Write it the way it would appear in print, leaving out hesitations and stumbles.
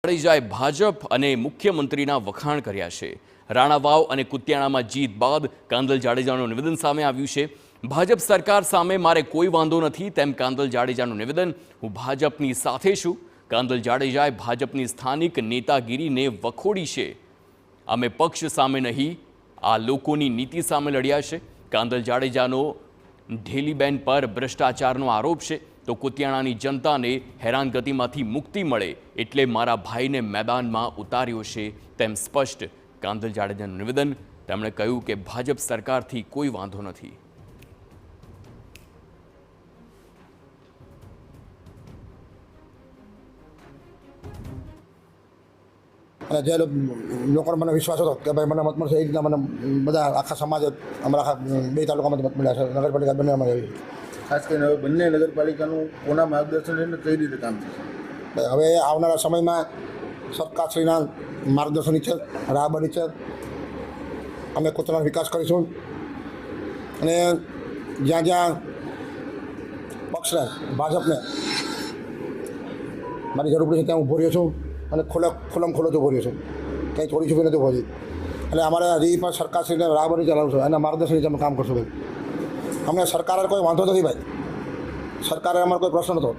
જાડેજાએ ભાજપ અને મુખ્યમંત્રીના વખાણ કર્યા છે। રાણાવાવ અને કુતિયાણામાં જીત બાદ કાંદલ જાડેજાનું નિવેદન સામે આવ્યું છે। ભાજપ સરકાર સામે મારે કોઈ વાંધો નથી તેમ કાંદલ જાડેજાનું નિવેદન। હું ભાજપની સાથે છું। કાંદલ જાડેજાએ ભાજપની સ્થાનિક નેતાગીરીને વખોડી છે। અમે પક્ષ સામે નહીં, આ લોકોની નીતિ સામે લડ્યા છે। કાંદલ જાડેજાનો ઢેલીબેન પર ભ્રષ્ટાચારનો આરોપ છે તો કુતિયાણાની જનતાને હેરાનગતિમાંથી મુક્તિ મળે એટલે મારા ભાઈને મેદાનમાં ઉતાર્યો છે તેમ સ્પષ્ટ કાંદલ જાડેજાનું નિવેદન। તેમણે કહ્યું કે ભાજપ સરકારથી કોઈ વાંધો નથી। અને જે લોકોનો મને વિશ્વાસ હતો કે ભાઈ મને મત મળશે એ રીતના મને બધા આખા સમાજ અમારા આખા બે તાલુકામાંથી મત મળ્યા છે। નગરપાલિકા બંને અમારે આવી ખાસ કરીને હવે બંને નગરપાલિકાનું કોના માર્ગદર્શન હેઠળ કઈ રીતે કામ થશે? હવે આવનારા સમયમાં સરકારશ્રીના માર્ગદર્શન નીચે રાહબર નીચે અમે કુતિયાણાનો વિકાસ કરીશું અને જ્યાં જ્યાં પક્ષને ભાજપને મારી જરૂર પડી છે ત્યાં ઊભો રહ્યો છું અને ખુલ્લમ ખુલ્લો જ ઊભો રહ્યો છું, કંઈ થોડી છુપી નથી ઊભો છું। એટલે અમારે હજી પણ સરકારશ્રીને રાહબરી ચલાવશું, એના માર્ગદર્શન નીચે અમે કામ કરશું ભાઈ। અમને સરકારે કોઈ વાંધો નથી ભાઈ, સરકારે અમારો કોઈ પ્રશ્ન નહોતો।